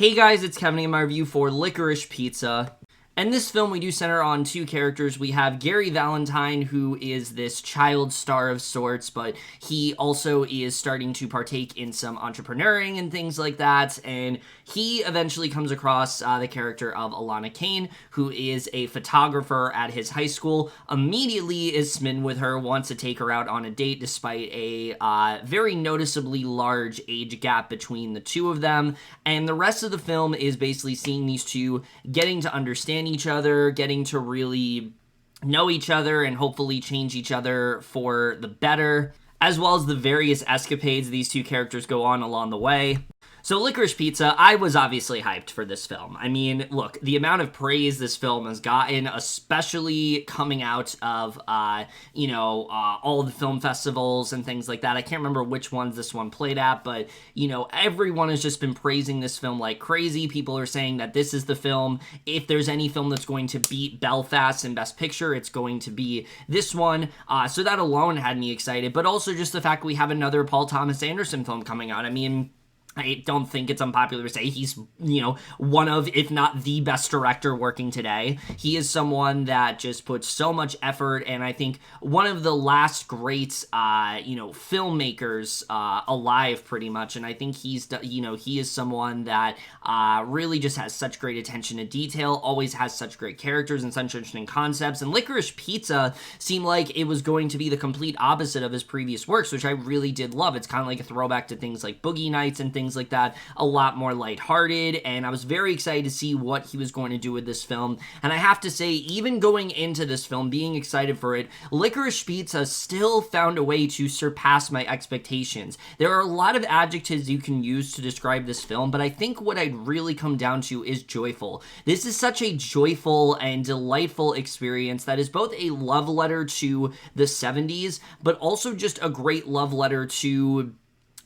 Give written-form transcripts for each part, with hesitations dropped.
Hey guys, it's Kevin in my review for Licorice Pizza. In this film, we do center on two characters. We have Gary Valentine, who is this child star of sorts, but he also is starting to partake in some entrepreneuring and things like that, and he eventually comes across the character of Alana Kane, who is a photographer at his high school, immediately is smitten with her, wants to take her out on a date despite a very noticeably large age gap between the two of them, and the rest of the film is basically seeing these two getting to understand each other, getting to really know each other and hopefully change each other for the better, as well as the various escapades these two characters go on along the way. So Licorice Pizza, I was obviously hyped for this film. I mean, look, the amount of praise this film has gotten, especially coming out of, all the film festivals and things like that. I can't remember which ones this one played at, but, everyone has just been praising this film like crazy. People are saying that this is the film. If there's any film that's going to beat Belfast in Best Picture, it's going to be this one. So that alone had me excited, but also just the fact we have another Paul Thomas Anderson film coming out. I mean, I don't think it's unpopular to say he's, one of, if not the best director working today. He is someone that just puts so much effort, and I think one of the last great, filmmakers alive, pretty much. And I think he is someone that really just has such great attention to detail, always has such great characters and such interesting concepts. And Licorice Pizza seemed like it was going to be the complete opposite of his previous works, which I really did love. It's kind of like a throwback to things like Boogie Nights and things like that, a lot more lighthearted, and I was very excited to see what he was going to do with this film. And I have to say, even going into this film, being excited for it, Licorice Pizza still found a way to surpass my expectations. There are a lot of adjectives you can use to describe this film, but I think what I'd really come down to is joyful. This is such a joyful and delightful experience that is both a love letter to the 70s, but also just a great love letter to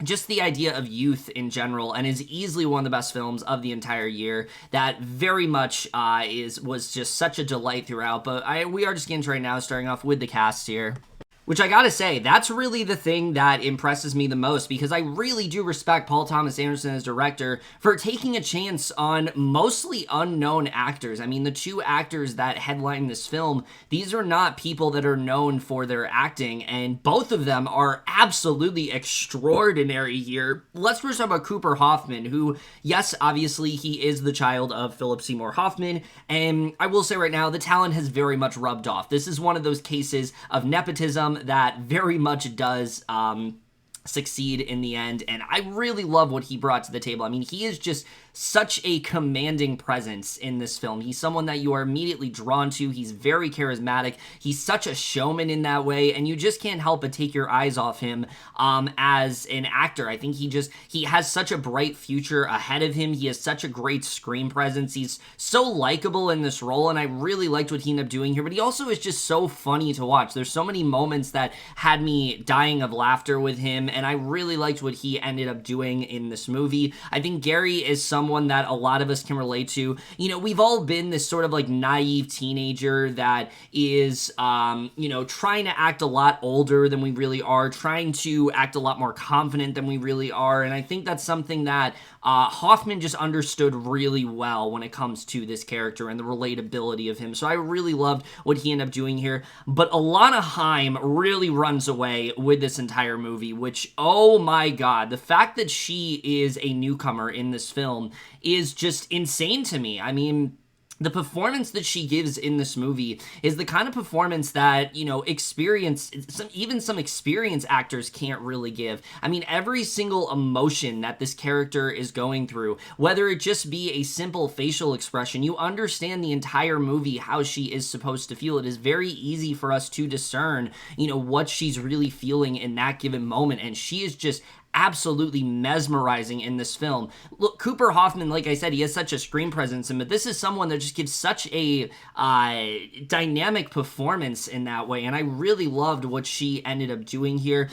just the idea of youth in general, and is easily one of the best films of the entire year. That very much was just such a delight throughout. But we are just getting to right now, starting off with the cast here. Which I gotta say, that's really the thing that impresses me the most, because I really do respect Paul Thomas Anderson as director for taking a chance on mostly unknown actors. I mean, the two actors that headline this film, these are not people that are known for their acting, and both of them are absolutely extraordinary here. Let's first talk about Cooper Hoffman, who, yes, obviously he is the child of Philip Seymour Hoffman, and I will say right now, the talent has very much rubbed off. This is one of those cases of nepotism that very much does succeed in the end, and I really love what he brought to the table. I mean, he is just such a commanding presence in this film. He's someone that you are immediately drawn to. He's very charismatic. He's such a showman in that way, and you just can't help but take your eyes off him as an actor. I think he has such a bright future ahead of him. He has such a great screen presence. He's so likable in this role, and I really liked what he ended up doing here, but he also is just so funny to watch. There's so many moments that had me dying of laughter with him, and I really liked what he ended up doing in this movie. I think Gary is someone that a lot of us can relate to. We've all been this sort of like naive teenager that is, trying to act a lot older than we really are, trying to act a lot more confident than we really are, and I think that's something that Hoffman just understood really well when it comes to this character and the relatability of him. So I really loved what he ended up doing here. But Alana Haim really runs away with this entire movie, which, oh my god, the fact that she is a newcomer in this film is just insane to me. I mean, the performance that she gives in this movie is the kind of performance that, some experienced actors can't really give. I mean, every single emotion that this character is going through, whether it just be a simple facial expression, you understand the entire movie how she is supposed to feel. It is very easy for us to discern, what she's really feeling in that given moment, and she is just absolutely mesmerizing in this film. Look, Cooper Hoffman, like I said, he has such a screen presence, but this is someone that just gives such a dynamic performance in that way, and I really loved what she ended up doing here.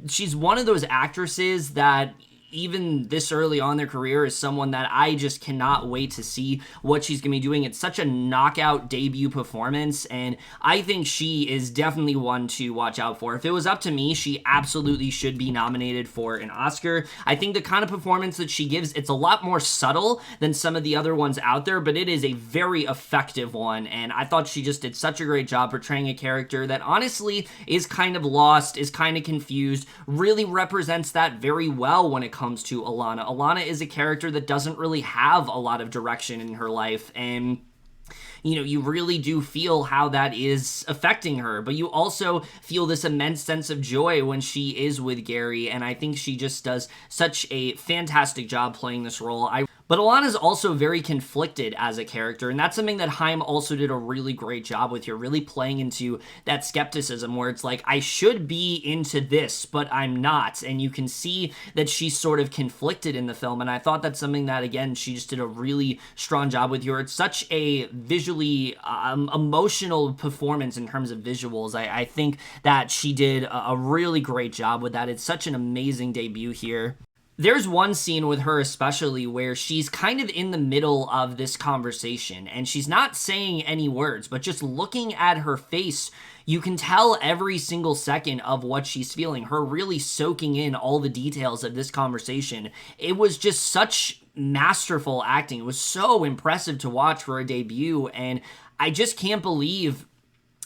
She's one of those actresses that even this early on in their career, is someone that I just cannot wait to see what she's going to be doing. It's such a knockout debut performance, and I think she is definitely one to watch out for. If it was up to me, she absolutely should be nominated for an Oscar. I think the kind of performance that she gives, it's a lot more subtle than some of the other ones out there, but it is a very effective one, and I thought she just did such a great job portraying a character that honestly is kind of lost, is kind of confused, really represents that very well when it comes to Alana. Alana is a character that doesn't really have a lot of direction in her life, and you really do feel how that is affecting her, but you also feel this immense sense of joy when she is with Gary, and I think she just does such a fantastic job playing this role. But Alana's also very conflicted as a character, and that's something that Haim also did a really great job with here, really playing into that skepticism where it's like, I should be into this, but I'm not, and you can see that she's sort of conflicted in the film, and I thought that's something that, again, she just did a really strong job with here. It's such a visually emotional performance in terms of visuals. I think that she did a really great job with that. It's such an amazing debut here. There's one scene with her especially where she's kind of in the middle of this conversation and she's not saying any words, but just looking at her face, you can tell every single second of what she's feeling, her really soaking in all the details of this conversation. It was just such masterful acting. It was so impressive to watch for a debut, and I just can't believe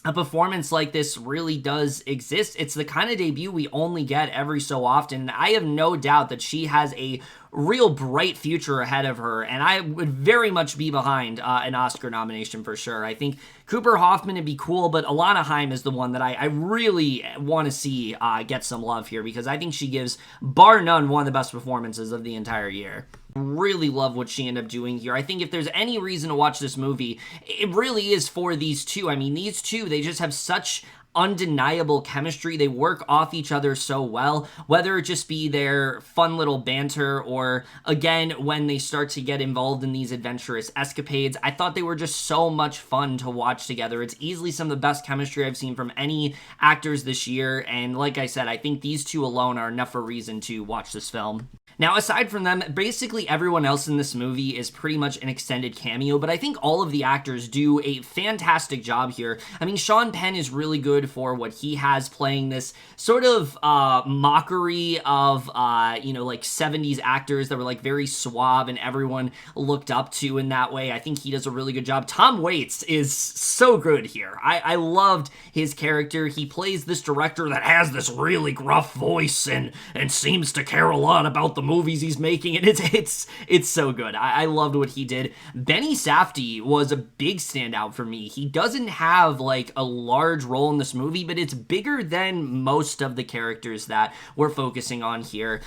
a performance like this really does exist. It's the kind of debut we only get every so often, and I have no doubt that she has a real bright future ahead of her, and I would very much be behind an Oscar nomination for sure. I think Cooper Hoffman would be cool, but Alana Haim is the one that I really want to see get some love here, because I think she gives, bar none, one of the best performances of the entire year. Really love what she ended up doing here. I think if there's any reason to watch this movie, it really is for these two. I mean, these two, they just have such undeniable chemistry. They work off each other so well, whether it just be their fun little banter or, again, when they start to get involved in these adventurous escapades. I thought they were just so much fun to watch together. It's easily some of the best chemistry I've seen from any actors this year, and like I said, I think these two alone are enough of a reason to watch this film. Now, aside from them, basically everyone else in this movie is pretty much an extended cameo, but I think all of the actors do a fantastic job here. I mean, Sean Penn is really good for what he has, playing this sort of mockery of, like 70s actors that were like very suave and everyone looked up to in that way. I think he does a really good job. Tom Waits is so good here. I loved his character. He plays this director that has this really gruff voice and seems to care a lot about the movies he's making, and it's so good. I loved what he did. Benny Safdie was a big standout for me. He doesn't have like a large role in this movie, but it's bigger than most of the characters that we're focusing on here,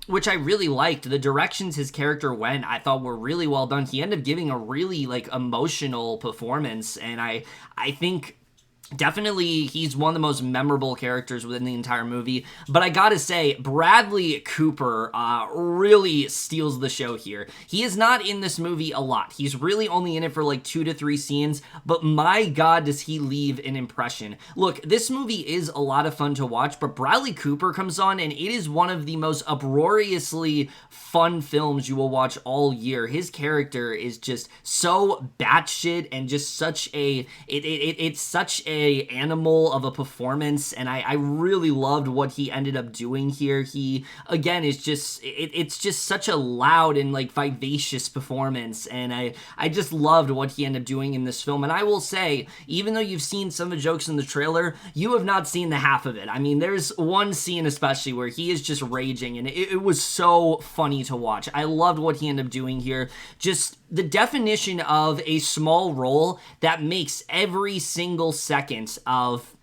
which I really liked. The directions his character went, I thought were really well done. He ended up giving a really like emotional performance, and I think definitely, he's one of the most memorable characters within the entire movie, but I gotta say, Bradley Cooper really steals the show here. He is not in this movie a lot. He's really only in it for like 2 to 3 scenes, but my god, does he leave an impression. Look, this movie is a lot of fun to watch, but Bradley Cooper comes on, and it is one of the most uproariously fun films you will watch all year. His character is just so batshit and just such a, it's such a animal of a performance, and I really loved what he ended up doing here. He, again, is just, it's just such a loud and like vivacious performance, and I just loved what he ended up doing in this film. And I will say, even though you've seen some of the jokes in the trailer, you have not seen the half of it. I mean, there's one scene especially where he is just raging, and it was so funny to watch. I loved what he ended up doing here. Just the definition of a small role that makes every single second of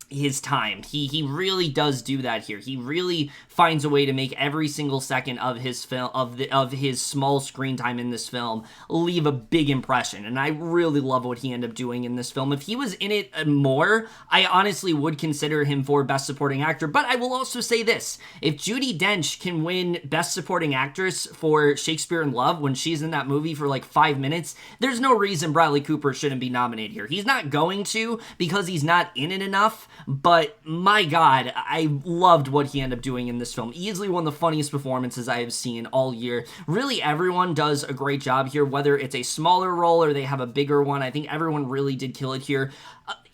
his time. He really does do that here. He really finds a way to make every single second of his film, of his small screen time in this film, leave a big impression, and I really love what he ended up doing in this film. If he was in it more, I honestly would consider him for Best Supporting Actor, but I will also say this: if Judi Dench can win Best Supporting Actress for Shakespeare in Love when she's in that movie for like 5 minutes, there's no reason Bradley Cooper shouldn't be nominated here. He's not going to, because he's not in it enough, but my god, I loved what he ended up doing in this film. Easily one of the funniest performances I have seen all year. Really, everyone does a great job here, whether it's a smaller role or they have a bigger one. I think everyone really did kill it here.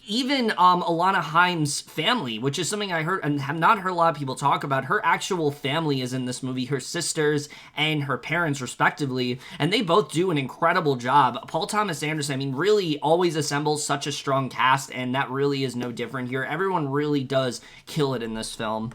Even Alana Haim's family, which is something I heard and have not heard a lot of people talk about. Her actual family is in this movie, her sisters and her parents respectively, and they both do an incredible job. Paul Thomas Anderson, I mean, really always assembles such a strong cast, and that really is no different here. Everyone really does kill it in this film.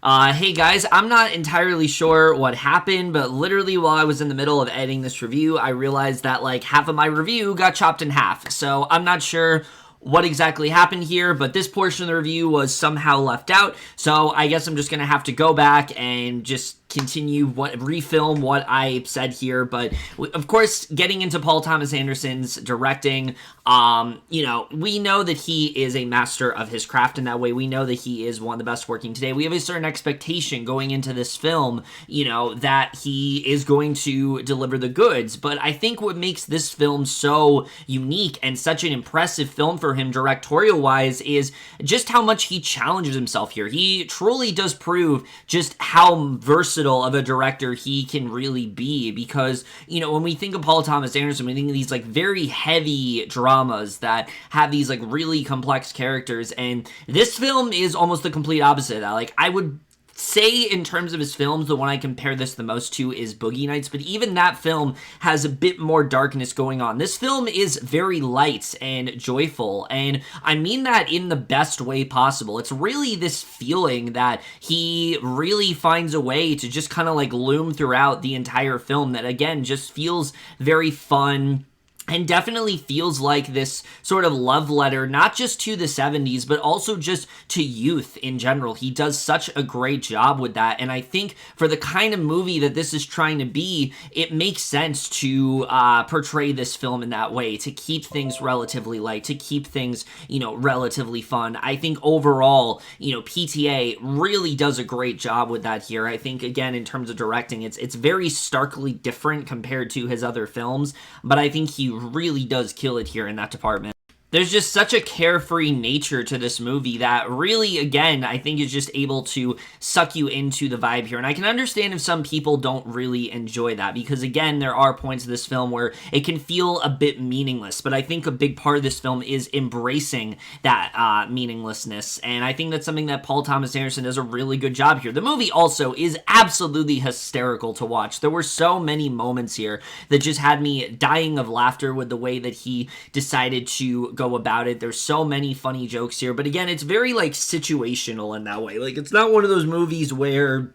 Hey guys, I'm not entirely sure what happened, but literally while I was in the middle of editing this review, I realized that like half of my review got chopped in half. So I'm not sure what exactly happened here, but this portion of the review was somehow left out, so I guess I'm just gonna have to go back and just refilm what I said here. But of course, getting into Paul Thomas Anderson's directing, we know that he is a master of his craft in that way. We know that he is one of the best working today. We have a certain expectation going into this film, that he is going to deliver the goods. But I think what makes this film so unique and such an impressive film for him directorial wise is just how much he challenges himself here. He truly does prove just how versatile of a director he can really be, because when we think of Paul Thomas Anderson, we think of these like very heavy dramas that have these like really complex characters, and this film is almost the complete opposite of that. Like, I would say in terms of his films, the one I compare this the most to is Boogie Nights, but even that film has a bit more darkness going on. This film is very light and joyful, and I mean that in the best way possible. It's really this feeling that he really finds a way to just kind of like loom throughout the entire film that, again, just feels very fun, and definitely feels like this sort of love letter, not just to the 70s, but also just to youth in general. He does such a great job with that, and I think for the kind of movie that this is trying to be, it makes sense to portray this film in that way, to keep things relatively light, to keep things, relatively fun. I think overall, PTA really does a great job with that here. I think, again, in terms of directing, it's very starkly different compared to his other films, but I think he really does kill it here in that department. There's just such a carefree nature to this movie that really, again, I think is just able to suck you into the vibe here. And I can understand if some people don't really enjoy that, because, again, there are points of this film where it can feel a bit meaningless. But I think a big part of this film is embracing that meaninglessness. And I think that's something that Paul Thomas Anderson does a really good job here. The movie also is absolutely hysterical to watch. There were so many moments here that just had me dying of laughter with the way that he decided to go about it. There's so many funny jokes here, but again, it's very like situational in that way. Like, it's not one of those movies where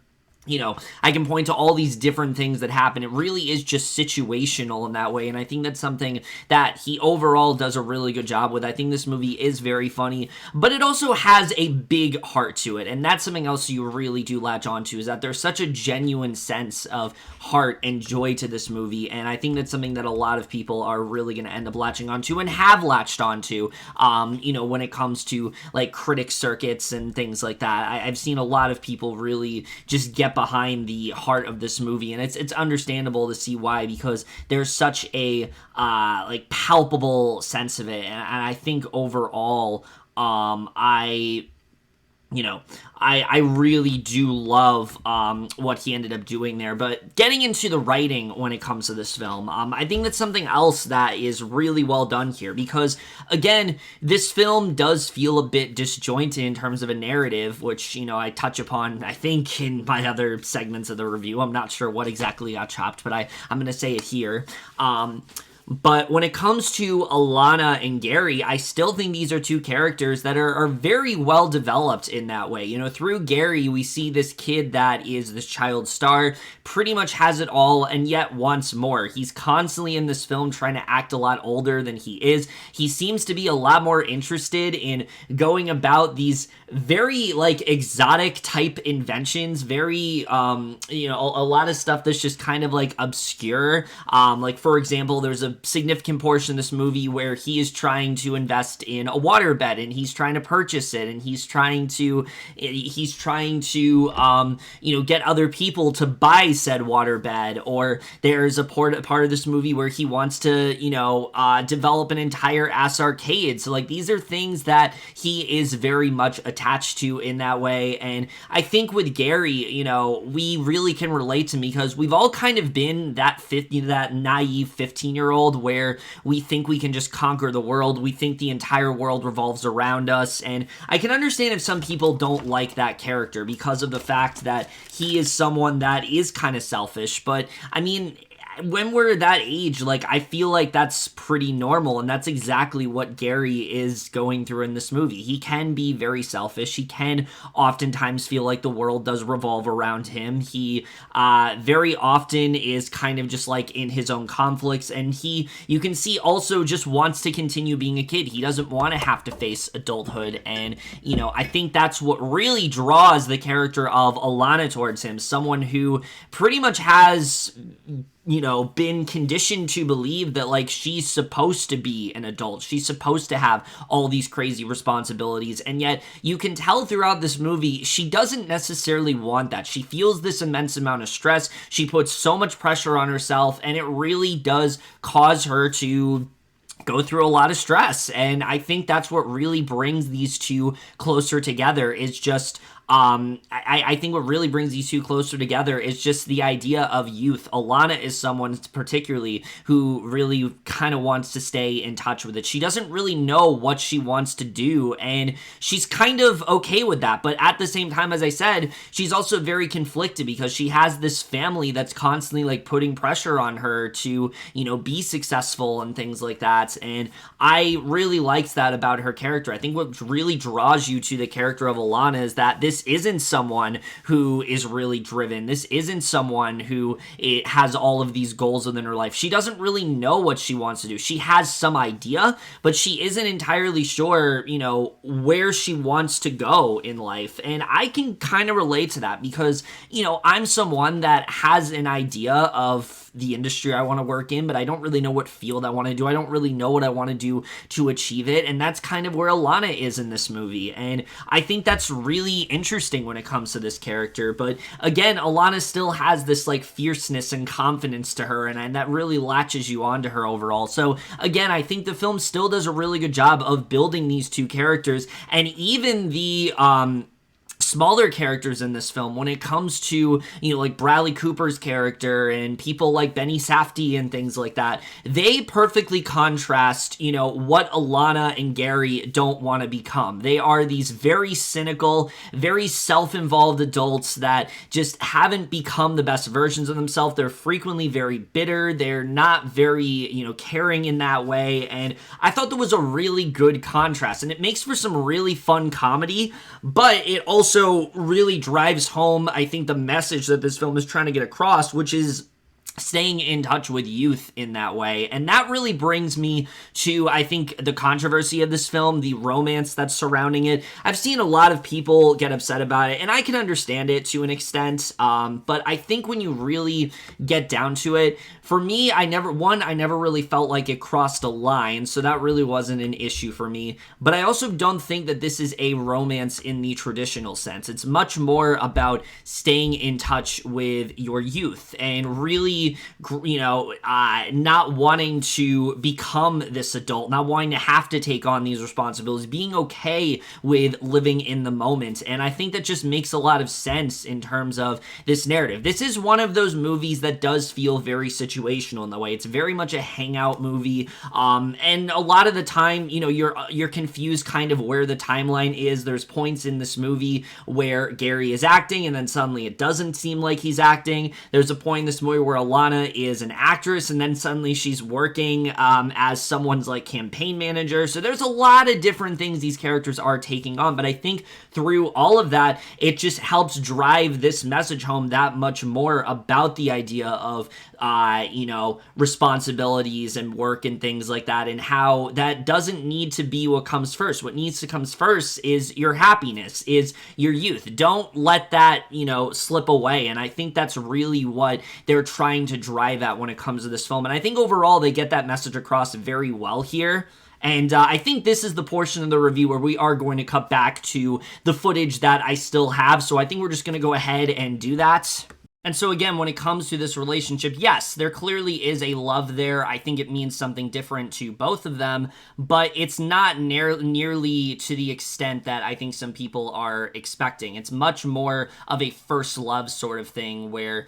I can point to all these different things that happen. It really is just situational in that way, and I think that's something that he overall does a really good job with. I think this movie is very funny, but it also has a big heart to it, and that's something else you really do latch onto, is that there's such a genuine sense of heart and joy to this movie, and I think that's something that a lot of people are really going to end up latching onto and have latched onto, when it comes to like critic circuits and things like that. I've seen a lot of people really just get behind the heart of this movie, and it's understandable to see why, because there's such a palpable sense of it, and I think overall I really do love what he ended up doing there. But getting into the writing when it comes to this film, I think that's something else that is really well done here, because, again, this film does feel a bit disjointed in terms of a narrative, which, I touch upon, I think, in my other segments of the review. I'm not sure what exactly got chopped, but I'm going to say it here. But when it comes to Alana and Gary, I still think these are two characters that are very well developed in that way. Through Gary, we see this kid that is this child star, pretty much has it all, and yet wants more. He's constantly in this film trying to act a lot older than he is. He seems to be a lot more interested in going about these very, exotic type inventions, very, a lot of stuff that's just kind of, obscure. For example, there's a significant portion of this movie where he is trying to invest in a waterbed, and he's trying to purchase it, and he's trying to get other people to buy said waterbed. Or there's a part of this movie where he wants to, develop an entire ass arcade. So, like, these are things that he is very much attached to in that way. And I think with Gary, we really can relate to him because we've all kind of been that naive 15-year-old where we think we can just conquer the world. We think the entire world revolves around us. And I can understand if some people don't like that character because of the fact that he is someone that is kind of selfish. But I mean, when we're that age, like, I feel like that's pretty normal, and that's exactly what Gary is going through in this movie. He can be very selfish. He can oftentimes feel like the world does revolve around him. He very often is kind of just like in his own conflicts, and you can see also just wants to continue being a kid. He doesn't want to have to face adulthood, and I think that's what really draws the character of Alana towards him, someone who pretty much has been conditioned to believe that, like, she's supposed to be an adult. She's supposed to have all these crazy responsibilities, and yet you can tell throughout this movie she doesn't necessarily want that. She feels this immense amount of stress. She puts so much pressure on herself, and it really does cause her to go through a lot of stress. And I think that's what really brings these two closer together is just I think what really brings these two closer together is just the idea of youth. Alana is someone particularly who really kind of wants to stay in touch with it. She doesn't really know what she wants to do, and she's kind of okay with that. But at the same time, as I said, she's also very conflicted because she has this family that's constantly, like, putting pressure on her to, be successful and things like that. And I really liked that about her character. I think what really draws you to the character of Alana is that this isn't someone who is really driven. This isn't someone who has all of these goals within her life. She doesn't really know what she wants to do. She has some idea, but she isn't entirely sure, where she wants to go in life. And I can kind of relate to that because, I'm someone that has an idea of the industry I want to work in, but I don't really know what field I want to do. I don't really know what I want to do to achieve it. And that's kind of where Alana is in this movie. And I think that's really interesting when it comes to this character. But again, Alana still has this, like, fierceness and confidence to her, and that really latches you onto her overall. So again, I think the film still does a really good job of building these two characters, and even the smaller characters in this film when it comes to, like Bradley Cooper's character and people like Benny Safdie and things like that. They perfectly contrast, what Alana and Gary don't want to become. They are these very cynical, very self-involved adults that just haven't become the best versions of themselves. They're frequently very bitter. They're not very, caring in that way. And I thought that was a really good contrast, and it makes for some really fun comedy, but it also really drives home, I think, the message that this film is trying to get across, which is staying in touch with youth in that way. And that really brings me to, I think, the controversy of this film, the romance that's surrounding it. I've seen a lot of people get upset about it, and I can understand it to an extent, but I think when you really get down to it, for me, I never really felt like it crossed a line, so that really wasn't an issue for me. But I also don't think that this is a romance in the traditional sense. It's much more about staying in touch with your youth and really, not wanting to become this adult, not wanting to have to take on these responsibilities, being okay with living in the moment. And I think that just makes a lot of sense in terms of this narrative. This is one of those movies that does feel very situational in the way. It's very much a hangout movie, and a lot of the time, you're confused kind of where the timeline is. There's points in this movie where Gary is acting, and then suddenly it doesn't seem like he's acting. There's a point in this movie where Alana is an actress, and then suddenly she's working as someone's, like, campaign manager. So there's a lot of different things these characters are taking on, but I think through all of that, it just helps drive this message home that much more about the idea of responsibilities and work and things like that, and how that doesn't need to be what comes first. What needs to come first is your happiness, is your youth. Don't let that, slip away. And I think that's really what they're trying to drive at when it comes to this film. And I think overall they get that message across very well here. And I think this is the portion of the review where we are going to cut back to the footage that I still have. So I think we're just going to go ahead and do that. And so again, when it comes to this relationship, yes, there clearly is a love there. I think it means something different to both of them, but it's not nearly to the extent that I think some people are expecting. It's much more of a first love sort of thing where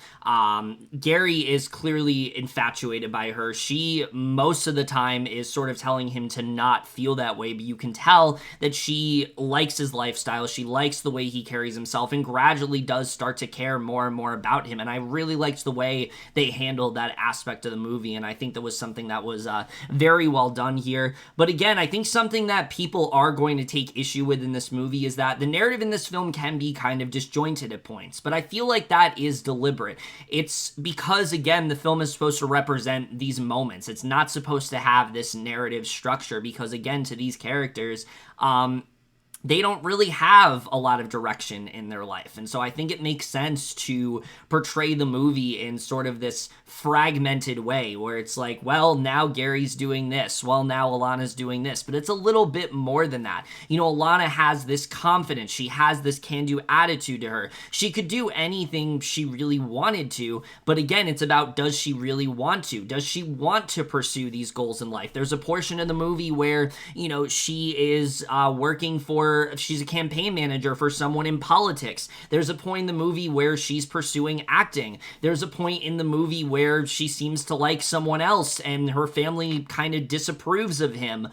Gary is clearly infatuated by her. She, most of the time, is sort of telling him to not feel that way, but you can tell that she likes his lifestyle. She likes the way he carries himself and gradually does start to care more and more about him. And I really liked the way they handled that aspect of the movie, and I think that was something that was very well done here. But again, I think something that people are going to take issue with in this movie is that the narrative in this film can be kind of disjointed at points, but I feel like that is deliberate. It's because, again, the film is supposed to represent these moments. It's not supposed to have this narrative structure because, again, to these characters, they don't really have a lot of direction in their life. And so I think it makes sense to portray the movie in sort of this fragmented way where it's like, well, now Gary's doing this. Well, now Alana's doing this. But it's a little bit more than that. You know, Alana has this confidence. She has this can-do attitude to her. She could do anything she really wanted to. But again, it's about, does she really want to? Does she want to pursue these goals in life? There's a portion of the movie where, you know, she is working for she's a campaign manager for someone in politics. There's a point in the movie where she's pursuing acting. There's a point in the movie where she seems to like someone else and her family kind of disapproves of him.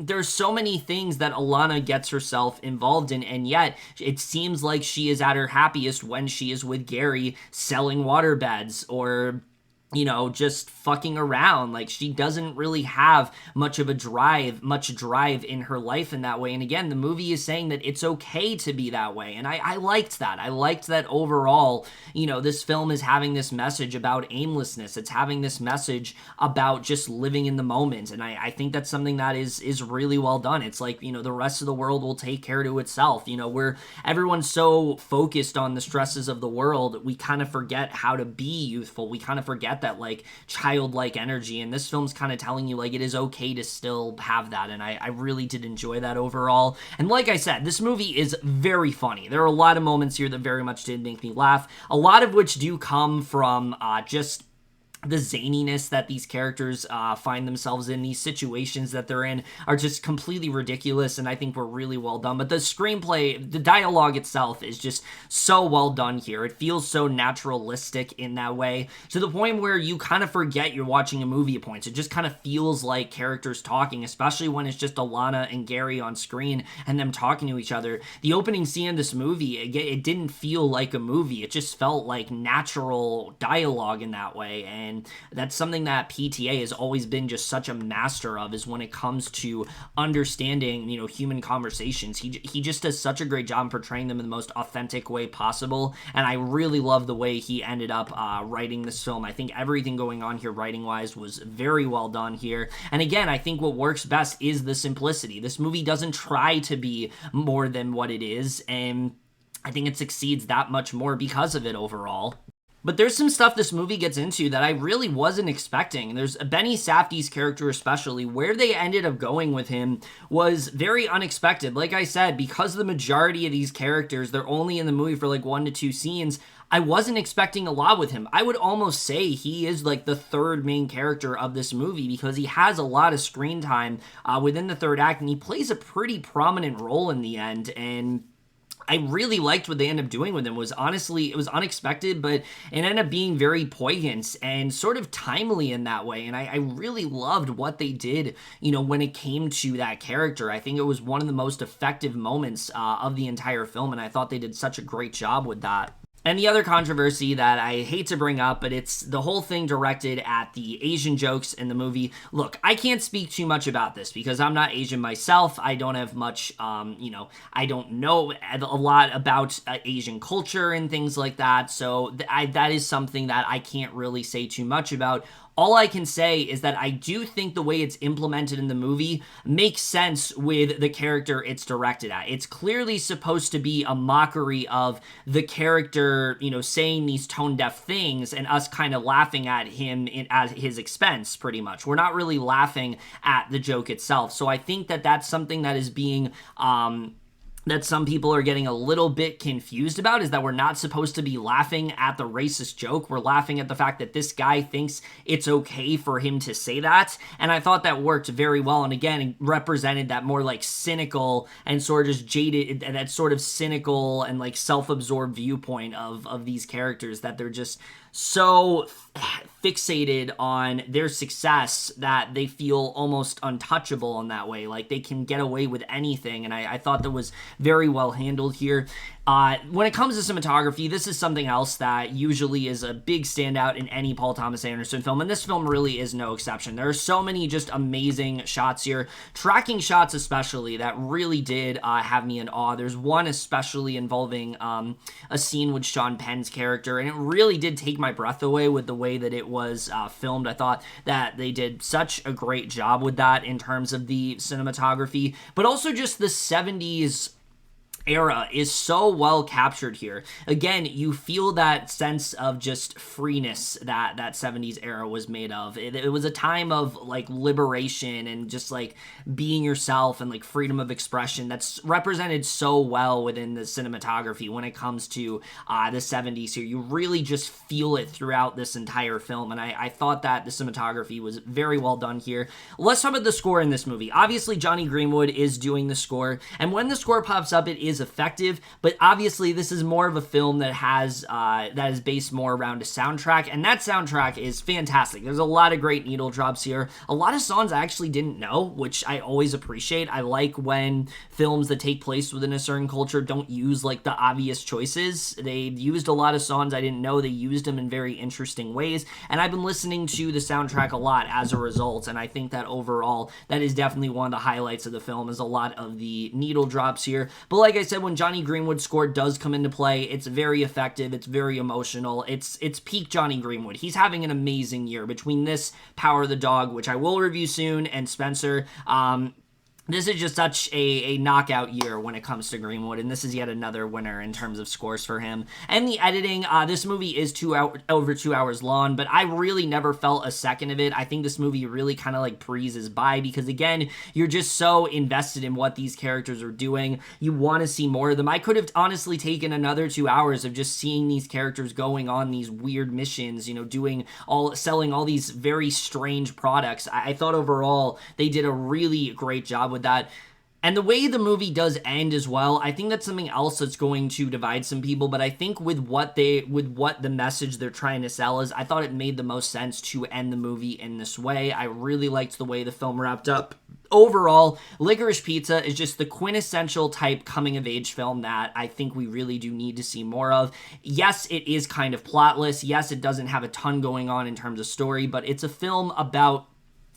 There's so many things that Alana gets herself involved in, and yet it seems like she is at her happiest when she is with Gary selling waterbeds or, you know, just fucking around. Like, she doesn't really have much drive in her life in that way. And again, the movie is saying that it's okay to be that way. And I liked that. I liked that overall, you know, this film is having this message about aimlessness. It's having this message about just living in the moment. And I think that's something that is really well done. It's like, you know, the rest of the world will take care to itself. You know, everyone's so focused on the stresses of the world, we kind of forget how to be youthful. We kind of forget that, like, childlike energy, and this film's kind of telling you, like, it is okay to still have that, and I really did enjoy that overall. And like I said, this movie is very funny. There are a lot of moments here that very much did make me laugh, a lot of which do come from just the zaniness that these characters find themselves in. These situations that they're in are just completely ridiculous, and I think were really well done. But the screenplay, the dialogue itself is just so well done here. It feels so naturalistic in that way, to the point where you kind of forget you're watching a movie at points. It just kind of feels like characters talking, especially when it's just Alana and Gary on screen and them talking to each other. The opening scene of this movie, it didn't feel like a movie. It just felt like natural dialogue in that way, and that's something that PTA has always been just such a master of, is when it comes to understanding, you know, human conversations. He just does such a great job portraying them in the most authentic way possible, and I really love the way he ended up writing this film. I think everything going on here writing-wise was very well done here, and again, I think what works best is the simplicity. This movie doesn't try to be more than what it is, and I think it succeeds that much more because of it overall. But there's some stuff this movie gets into that I really wasn't expecting. There's Benny Safdie's character especially. Where they ended up going with him was very unexpected. Like I said, because the majority of these characters, they're only in the movie for like 1 to 2 scenes, I wasn't expecting a lot with him. I would almost say he is like the third main character of this movie, because he has a lot of screen time within the third act, and he plays a pretty prominent role in the end, and I really liked what they ended up doing with him. Honestly, it was unexpected, but it ended up being very poignant and sort of timely in that way. And I really loved what they did, you know, when it came to that character. I think it was one of the most effective moments of the entire film, and I thought they did such a great job with that. And the other controversy that I hate to bring up, but it's the whole thing directed at the Asian jokes in the movie. Look, I can't speak too much about this because I'm not Asian myself. I don't have much, I don't know a lot about Asian culture and things like that. So that is something that I can't really say too much about. all I can say is that I do think the way it's implemented in the movie makes sense with the character it's directed at. It's clearly supposed to be a mockery of the character, saying these tone-deaf things and us kind of laughing at him at his expense, pretty much. We're not really laughing at the joke itself. So I think that that's something that is being that some people are getting a little bit confused about, is that we're not supposed to be laughing at the racist joke. We're laughing at the fact that this guy thinks it's okay for him to say that. And I thought that worked very well. And again, it represented that more like cynical and sort of just jaded, that sort of cynical and like self-absorbed viewpoint of these characters, that they're just so fixated on their success that they feel almost untouchable in that way. Like they can get away with anything. And I thought that was very well handled here. When it comes to cinematography, this is something else that usually is a big standout in any Paul Thomas Anderson film, and this film really is no exception. There are so many just amazing shots here, tracking shots especially, that really did have me in awe. There's one especially involving a scene with Sean Penn's character, and it really did take my breath away with the way that it was filmed. I thought that they did such a great job with that in terms of the cinematography, but also just the 70s era is so well captured here. Again, you feel that sense of just freeness that 70s era was made of. It was a time of like liberation and just like being yourself and like freedom of expression that's represented so well within the cinematography when it comes to the 70s here. You really just feel it throughout this entire film, and I thought that the cinematography was very well done here. Let's talk about the score in this movie. Obviously, Johnny Greenwood is doing the score, and when the score pops up, it is effective, but obviously this is more of a film that has that is based more around a soundtrack, and that soundtrack is fantastic. There's a lot of great needle drops here, a lot of songs I actually didn't know, which I always appreciate. I like when films that take place within a certain culture don't use like the obvious choices. They used a lot of songs I didn't know. They used them in very interesting ways, and I've been listening to the soundtrack a lot as a result, and I think that overall that is definitely one of the highlights of the film, is a lot of the needle drops here. But like I said, when Johnny Greenwood's score does come into play, it's very effective, it's very emotional, it's peak Johnny Greenwood. He's having an amazing year between this, Power of the Dog, which I will review soon, and Spencer. This is just such a knockout year when it comes to Greenwood, and this is yet another winner in terms of scores for him. And the editing, this movie is over 2 hours long, but I really never felt a second of it. I think this movie really kind of like breezes by because, again, you're just so invested in what these characters are doing. You want to see more of them. I could have honestly taken another 2 hours of just seeing these characters going on these weird missions, selling all these very strange products. I thought overall they did a really great job with that. And the way the movie does end as well, I think that's something else that's going to divide some people, but I think with what the message they're trying to sell is, I thought it made the most sense to end the movie in this way. I really liked the way the film wrapped up. Overall, Licorice Pizza is just the quintessential type coming-of-age film that I think we really do need to see more of. Yes, it is kind of plotless. Yes, it doesn't have a ton going on in terms of story, but it's a film about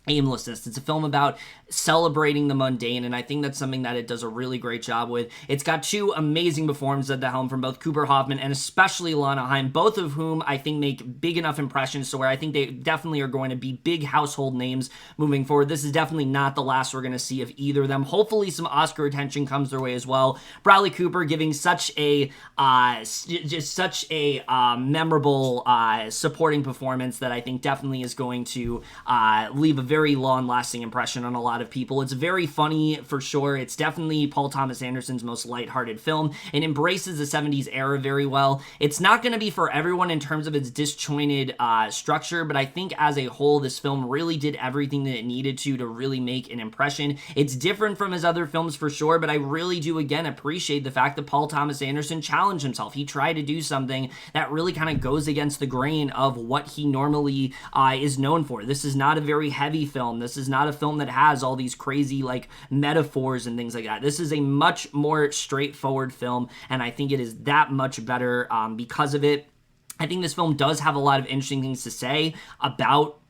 aimlessness. It's a film about celebrating the mundane, and I think that's something that it does a really great job with. It's got two amazing performances at the helm from both Cooper Hoffman and especially Alana Haim, both of whom I think make big enough impressions to where I think they definitely are going to be big household names moving forward. This is definitely not the last we're going to see of either of them. Hopefully some Oscar attention comes their way as well. Bradley Cooper giving such a memorable supporting performance that I think definitely is going to leave a very long-lasting impression on a lot of people. It's very funny for sure. It's definitely Paul Thomas Anderson's most lighthearted film. It embraces the 70s era very well. It's not going to be for everyone in terms of its disjointed structure, but I think as a whole, this film really did everything that it needed to really make an impression. It's different from his other films for sure, but I really do, again, appreciate the fact that Paul Thomas Anderson challenged himself. He tried to do something that really kind of goes against the grain of what he normally is known for. This is not a very heavy film. This is not a film that has all these crazy like metaphors and things like that. This is a much more straightforward film, and I think it is that much better because of it. I think this film does have a lot of interesting things to say about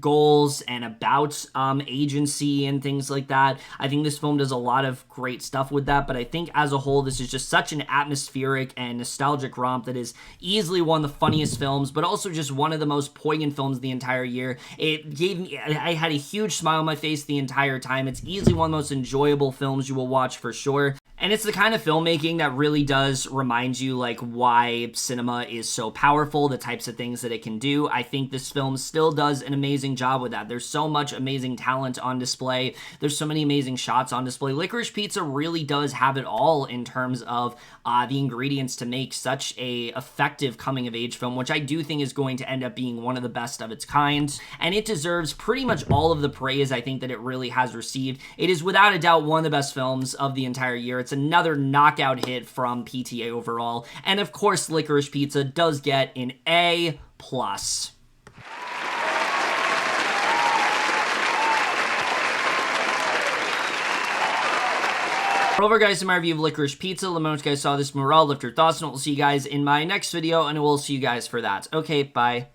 goals and about agency and things like that. I think this film does a lot of great stuff with that, but I think as a whole, this is just such an atmospheric and nostalgic romp that is easily one of the funniest films, but also just one of the most poignant films the entire year. I had a huge smile on my face the entire time. It's easily one of the most enjoyable films you will watch for sure. And it's the kind of filmmaking that really does remind you, like, why cinema is so powerful, the types of things that it can do. I think this film still does an amazing job with that. There's so much amazing talent on display. There's so many amazing shots on display. Licorice Pizza really does have it all in terms of the ingredients to make such a effective coming-of-age film, which I do think is going to end up being one of the best of its kind. And it deserves pretty much all of the praise I think that it really has received. It is without a doubt one of the best films of the entire year. It's another knockout hit from PTA overall. And of course, Licorice Pizza does get an A+. Over, guys, to my review of Licorice Pizza. Let me know if you guys saw this. Morale, lift your thoughts, and we'll see you guys in my next video, and we'll see you guys for that. Okay, bye.